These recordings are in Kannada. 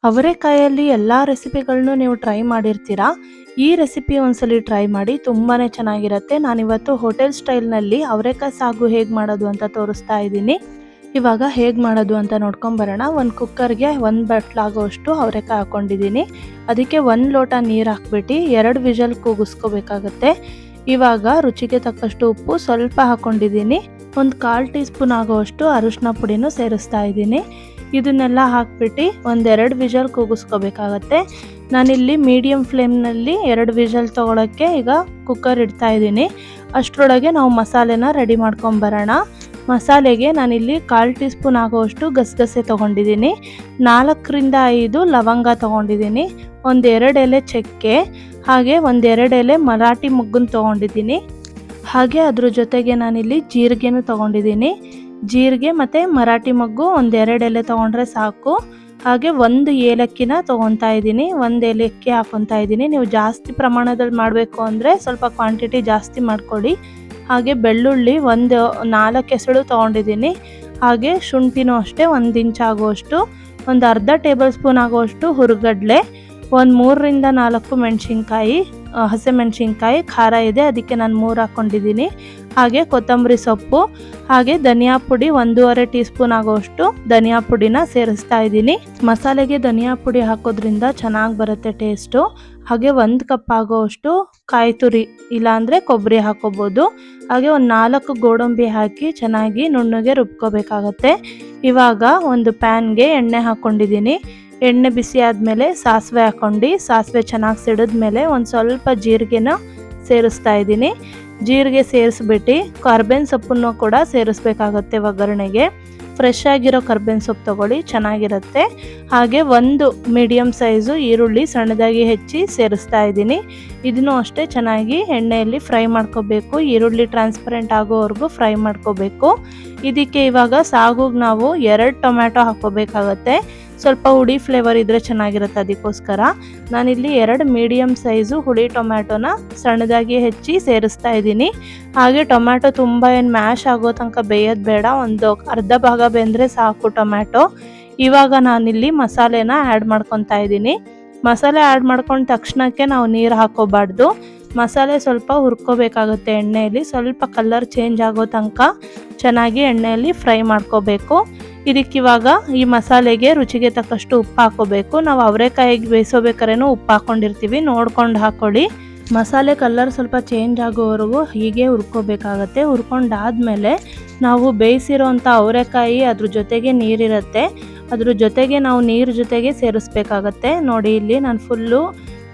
ಅವರೆಕಾಯಲ್ಲಿ ಎಲ್ಲ ರೆಸಿಪಿಗಳನ್ನು ನೀವು ಟ್ರೈ ಮಾಡಿರ್ತೀರಾ. ಈ ರೆಸಿಪಿ ಒಂದ್ಸಲಿ ಟ್ರೈ ಮಾಡಿ, ತುಂಬಾ ಚೆನ್ನಾಗಿರುತ್ತೆ. ನಾನಿವತ್ತು ಹೋಟೆಲ್ ಸ್ಟೈಲ್ನಲ್ಲಿ ಅವರೆಕಾಯಿ ಸಾಗು ಹೇಗೆ ಮಾಡೋದು ಅಂತ ತೋರಿಸ್ತಾ ಇದ್ದೀನಿ. ಇವಾಗ ಹೇಗೆ ಮಾಡೋದು ಅಂತ ನೋಡ್ಕೊಂಬರೋಣ. ಒಂದು ಕುಕ್ಕರ್ಗೆ 1 ಬಟ್ಲಾಗೋಷ್ಟು ಅವರೆಕಾಯಿ ಹಾಕ್ಕೊಂಡಿದ್ದೀನಿ. ಅದಕ್ಕೆ 1 ಲೋಟ ನೀರು ಹಾಕ್ಬಿಟ್ಟು 2 ವಿಷಲ್ ಕೂಗಿಸ್ಕೋಬೇಕಾಗತ್ತೆ. ಇವಾಗ ರುಚಿಗೆ ತಕ್ಕಷ್ಟು ಉಪ್ಪು ಸ್ವಲ್ಪ ಹಾಕ್ಕೊಂಡಿದ್ದೀನಿ. ಒಂದು 1/4 ಟೀ ಸ್ಪೂನ್ ಆಗೋಷ್ಟು ಅರಿಶಿನ ಪುಡಿನೂ ಸೇರಿಸ್ತಾ ಇದ್ದೀನಿ. ಇದನ್ನೆಲ್ಲ ಹಾಕ್ಬಿಟ್ಟು 1-2 ವಿಷಲ್ ಕೂಗಿಸ್ಕೋಬೇಕಾಗತ್ತೆ. ನಾನಿಲ್ಲಿ ಮೀಡಿಯಮ್ ಫ್ಲೇಮ್ನಲ್ಲಿ 2 ವಿಷಲ್ ತೊಗೊಳಕ್ಕೆ ಈಗ ಕುಕ್ಕರ್ ಇಡ್ತಾ ಇದ್ದೀನಿ. ಅಷ್ಟರೊಳಗೆ ನಾವು ಮಸಾಲೆನ ರೆಡಿ ಮಾಡ್ಕೊಂಬರೋಣ. ಮಸಾಲೆಗೆ ನಾನಿಲ್ಲಿ 1/4 ಟೀ ಸ್ಪೂನ್ ಆಗೋಷ್ಟು ಗಸಗಸೆ ತೊಗೊಂಡಿದ್ದೀನಿ, 4-5 ಲವಂಗ ತೊಗೊಂಡಿದ್ದೀನಿ, 1-2 ಎಲೆ ಚಕ್ಕೆ, ಹಾಗೆ 1-2 ಎಲೆ ಮರಾಠಿ ಮೊಗ್ಗನ್ನು ತೊಗೊಂಡಿದ್ದೀನಿ. ಹಾಗೆ ಅದ್ರ ಜೊತೆಗೆ ನಾನಿಲ್ಲಿ ಜೀರಿಗೆನೂ ತೊಗೊಂಡಿದ್ದೀನಿ. ಜೀರಿಗೆ ಮತ್ತು ಮರಾಠಿ ಮೊಗ್ಗು 1-2 ಎಲೆ ತೊಗೊಂಡ್ರೆ ಸಾಕು. ಹಾಗೆ 1 ಏಲಕ್ಕಿನ ತೊಗೊತಾ ಇದ್ದೀನಿ, 1 ಏಲಕ್ಕಿ ಹಾಕ್ಕೊತಾ ಇದ್ದೀನಿ. ನೀವು ಜಾಸ್ತಿ ಪ್ರಮಾಣದಲ್ಲಿ ಮಾಡಬೇಕು ಅಂದರೆ ಸ್ವಲ್ಪ ಕ್ವಾಂಟಿಟಿ ಜಾಸ್ತಿ ಮಾಡ್ಕೊಳ್ಳಿ. ಹಾಗೆ ಬೆಳ್ಳುಳ್ಳಿ 4 ಎಸಳು ತೊಗೊಂಡಿದ್ದೀನಿ. ಹಾಗೆ ಶುಂಠಿನೂ ಅಷ್ಟೇ 1 ಇಂಚ್ ಆಗುವಷ್ಟು, ಒಂದು ಅರ್ಧ ಟೇಬಲ್ ಸ್ಪೂನ್ ಆಗುವಷ್ಟು ಹುರಿಗಡಲೆ, 3-4 ಮೆಣಸಿನ್ಕಾಯಿ, ಹಸಿಮೆಣಸಿನ್ಕಾಯಿ ಖಾರ ಇದೆ ಅದಕ್ಕೆ ನಾನು 3 ಹಾಕ್ಕೊಂಡಿದ್ದೀನಿ. ಹಾಗೆ ಕೊತ್ತಂಬರಿ ಸೊಪ್ಪು, ಹಾಗೆ ಧನಿಯಾ ಪುಡಿ 1.5 ಟೀ ಸ್ಪೂನ್ ಆಗೋಷ್ಟು ಧನಿಯಾ ಪುಡಿನ ಸೇರಿಸ್ತಾ ಇದ್ದೀನಿ. ಮಸಾಲೆಗೆ ಧನಿಯಾ ಪುಡಿ ಹಾಕೋದ್ರಿಂದ ಚೆನ್ನಾಗಿ ಬರುತ್ತೆ ಟೇಸ್ಟು. ಹಾಗೆ 1 ಕಪ್ ಆಗೋಷ್ಟು ಕಾಯಿ ತುರಿ ಇಲ್ಲಾಂದರೆ ಕೊಬ್ಬರಿ ಹಾಕೋಬೋದು. ಹಾಗೆ 4 ಗೋಡಂಬಿ ಹಾಕಿ ಚೆನ್ನಾಗಿ ನುಣ್ಣಗೆ ರುಬ್ಕೋಬೇಕಾಗತ್ತೆ. ಇವಾಗ ಒಂದು ಪ್ಯಾನ್ಗೆ ಎಣ್ಣೆ ಹಾಕ್ಕೊಂಡಿದ್ದೀನಿ. ಎಣ್ಣೆ ಬಿಸಿ ಆದಮೇಲೆ ಸಾಸಿವೆ ಹಾಕ್ಕೊಂಡು, ಸಾಸಿವೆ ಚೆನ್ನಾಗಿ ಸಿಡಿದ್ಮೇಲೆ ಒಂದು ಸ್ವಲ್ಪ ಜೀರಿಗೆನ ಸೇರಿಸ್ತಾ ಇದ್ದೀನಿ. ಜೀರಿಗೆ ಸೇರಿಸ್ಬಿಟ್ಟು ಕರ್ಬೇವಿನ ಸೊಪ್ಪನ್ನು ಕೂಡ ಸೇರಿಸ್ಬೇಕಾಗತ್ತೆ ಒಗ್ಗರಣೆಗೆ. ಫ್ರೆಶ್ ಆಗಿರೋ ಕರ್ಬೇವಿನ ಸೊಪ್ಪು ತೊಗೊಳ್ಳಿ, ಚೆನ್ನಾಗಿರುತ್ತೆ. ಹಾಗೆ 1 ಮೀಡಿಯಮ್ ಸೈಜು ಈರುಳ್ಳಿ ಸಣ್ಣದಾಗಿ ಹೆಚ್ಚಿ ಸೇರಿಸ್ತಾ ಇದ್ದೀನಿ. ಇದನ್ನು ಅಷ್ಟೇ ಚೆನ್ನಾಗಿ ಎಣ್ಣೆಯಲ್ಲಿ ಫ್ರೈ ಮಾಡ್ಕೋಬೇಕು. ಈರುಳ್ಳಿ ಟ್ರಾನ್ಸ್ಪರೆಂಟ್ ಆಗೋವರೆಗೂ ಫ್ರೈ ಮಾಡ್ಕೋಬೇಕು. ಇದಕ್ಕೆ ಇವಾಗ ಸಾಗುಗೆ ನಾವು 2 ಟೊಮ್ಯಾಟೊ ಹಾಕ್ಕೋಬೇಕಾಗತ್ತೆ. ಸ್ವಲ್ಪ ಹುಳಿ ಫ್ಲೇವರ್ ಇದ್ದರೆ ಚೆನ್ನಾಗಿರುತ್ತೆ, ಅದಕ್ಕೋಸ್ಕರ ನಾನಿಲ್ಲಿ 2 ಮೀಡಿಯಮ್ ಸೈಜು ಹುಳಿ ಟೊಮ್ಯಾಟೊನ ಸಣ್ಣದಾಗಿ ಹೆಚ್ಚಿ ಸೇರಿಸ್ತಾ ಇದ್ದೀನಿ. ಹಾಗೆ ಟೊಮ್ಯಾಟೊ ತುಂಬ ಏನು ಮ್ಯಾಶ್ ಆಗೋ ತನಕ ಬೇಯೋದು ಬೇಡ, ಒಂದು ಅರ್ಧ ಭಾಗ ಬೆಂದರೆ ಸಾಕು ಟೊಮ್ಯಾಟೊ. ಇವಾಗ ನಾನಿಲ್ಲಿ ಮಸಾಲೆನ ಆ್ಯಡ್ ಮಾಡ್ಕೊತಾ ಇದ್ದೀನಿ. ಮಸಾಲೆ ಆ್ಯಡ್ ಮಾಡ್ಕೊಂಡ ತಕ್ಷಣಕ್ಕೆ ನಾವು ನೀರು ಹಾಕೋಬಾರ್ದು. ಮಸಾಲೆ ಸ್ವಲ್ಪ ಹುರ್ಕೋಬೇಕಾಗುತ್ತೆ ಎಣ್ಣೆಯಲ್ಲಿ, ಸ್ವಲ್ಪ ಕಲರ್ ಚೇಂಜ್ ಆಗೋ ತನಕ ಚೆನ್ನಾಗಿ ಎಣ್ಣೆಯಲ್ಲಿ ಫ್ರೈ ಮಾಡ್ಕೋಬೇಕು. ಇದಕ್ಕಿವಾಗ ಈ ಮಸಾಲೆಗೆ ರುಚಿಗೆ ತಕ್ಕಷ್ಟು ಉಪ್ಪು ಹಾಕೋಬೇಕು. ನಾವು ಅವರೆಕಾಯಿಗೆ ಬೇಯಿಸೋಬೇಕಾದ್ರೂ ಉಪ್ಪು ಹಾಕ್ಕೊಂಡಿರ್ತೀವಿ, ನೋಡ್ಕೊಂಡು ಹಾಕ್ಕೊಳ್ಳಿ. ಮಸಾಲೆ ಕಲರ್ ಸ್ವಲ್ಪ ಚೇಂಜ್ ಆಗೋವರೆಗೂ ಹೀಗೆ ಹುರ್ಕೋಬೇಕಾಗತ್ತೆ. ಹುರ್ಕೊಂಡಾದ್ಮೇಲೆ ನಾವು ಬೇಯಿಸಿರೋಂಥ ಅವರೆಕಾಯಿ ಅದ್ರ ಜೊತೆಗೆ ನೀರಿರುತ್ತೆ, ಅದ್ರ ಜೊತೆಗೆ ನಾವು ನೀರು ಜೊತೆಗೆ ಸೇರಿಸ್ಬೇಕಾಗತ್ತೆ. ನೋಡಿ ಇಲ್ಲಿ ನಾನು ಫುಲ್ಲು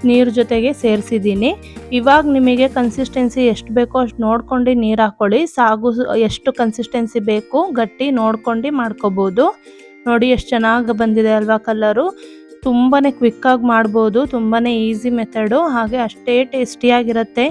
ನೀರು ಜೊತೆಗೆ ಸೇರಿಸಿದ್ದೀನಿ. ಇವಾಗ ನಿಮಗೆ ಕನ್ಸಿಸ್ಟೆನ್ಸಿ ಎಷ್ಟು ಬೇಕೋ ಅಷ್ಟು ನೋಡ್ಕೊಂಡು ನೀರು ಹಾಕ್ಕೊಳ್ಳಿ. ಸಾಗು ಎಷ್ಟು ಕನ್ಸಿಸ್ಟೆನ್ಸಿ ಬೇಕು ಗಟ್ಟಿ ನೋಡ್ಕೊಂಡು ಮಾಡ್ಕೋಬೋದು. ನೋಡಿ ಎಷ್ಟು ಚೆನ್ನಾಗಿ ಬಂದಿದೆ ಅಲ್ವಾ ಕಲರು. ತುಂಬಾ ಕ್ವಿಕ್ಕಾಗಿ ಮಾಡ್ಬೋದು, ತುಂಬಾ ಈಸಿ ಮೆಥಡು. ಹಾಗೆ ಅಷ್ಟೇ ಟೇಸ್ಟಿಯಾಗಿರುತ್ತೆ.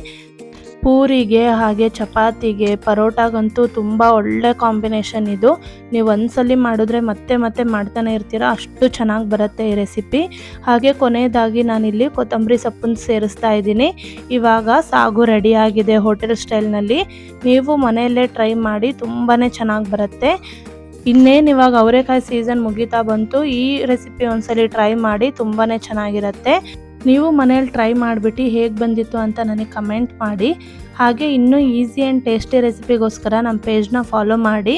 ಪೂರಿಗೆ ಹಾಗೆ ಚಪಾತಿಗೆ ಪರೋಟಾಗಂತೂ ತುಂಬ ಒಳ್ಳೆ ಕಾಂಬಿನೇಷನ್ ಇದು. ನೀವು ಒಂದ್ಸಲಿ ಮಾಡಿದ್ರೆ ಮತ್ತೆ ಮತ್ತೆ ಮಾಡ್ತಾನೆ ಇರ್ತೀರ, ಅಷ್ಟು ಚೆನ್ನಾಗಿ ಬರುತ್ತೆ ಈ ರೆಸಿಪಿ. ಹಾಗೆ ಕೊನೆಯದಾಗಿ ನಾನಿಲ್ಲಿ ಕೊತ್ತಂಬರಿ ಸೊಪ್ಪನ್ನು ಸೇರಿಸ್ತಾ ಇದ್ದೀನಿ. ಇವಾಗ ಸಾಗು ರೆಡಿ ಆಗಿದೆ ಹೋಟೆಲ್ ಸ್ಟೈಲ್ನಲ್ಲಿ. ನೀವು ಮನೆಯಲ್ಲೇ ಟ್ರೈ ಮಾಡಿ, ತುಂಬಾ ಚೆನ್ನಾಗಿ ಬರುತ್ತೆ. ಇನ್ನೇನು ಇವಾಗ ಅವರೆಕಾಯಿ ಸೀಸನ್ ಮುಗಿತಾ ಬಂತು. ಈ ರೆಸಿಪಿ ಒಂದ್ಸಲಿ ಟ್ರೈ ಮಾಡಿ, ತುಂಬಾ ಚೆನ್ನಾಗಿರುತ್ತೆ. ನೀವು ಮನೇಲಿ ಟ್ರೈ ಮಾಡಿಬಿಟ್ಟು ಹೇಗೆ ಬಂದಿತ್ತು ಅಂತ ನನಗೆ ಕಮೆಂಟ್ ಮಾಡಿ. ಹಾಗೆ ಇನ್ನೂ ಈಸಿ ಆ್ಯಂಡ್ ಟೇಸ್ಟಿ ರೆಸಿಪಿಗೋಸ್ಕರ ನಮ್ಮ ಪೇಜ್ನ ಫಾಲೋ ಮಾಡಿ.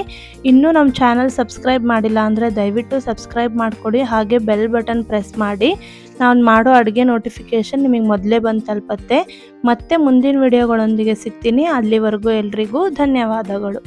ಇನ್ನೂ ನಮ್ಮ ಚಾನಲ್ ಸಬ್ಸ್ಕ್ರೈಬ್ ಮಾಡಿಲ್ಲ ಅಂದರೆ ದಯವಿಟ್ಟು ಸಬ್ಸ್ಕ್ರೈಬ್ ಮಾಡಿಕೊಡಿ. ಹಾಗೆ ಬೆಲ್ ಬಟನ್ ಪ್ರೆಸ್ ಮಾಡಿ. ನಾನು ಮಾಡೋ ಅಡುಗೆ ನೋಟಿಫಿಕೇಷನ್ ನಿಮಗೆ ಮೊದಲೇ ಬಂದು ತಲುಪತ್ತೆ. ಮತ್ತೆ ಮುಂದಿನ ವಿಡಿಯೋಗಳೊಂದಿಗೆ ಸಿಗ್ತೀನಿ. ಅಲ್ಲಿವರೆಗೂ ಎಲ್ರಿಗೂ ಧನ್ಯವಾದಗಳು.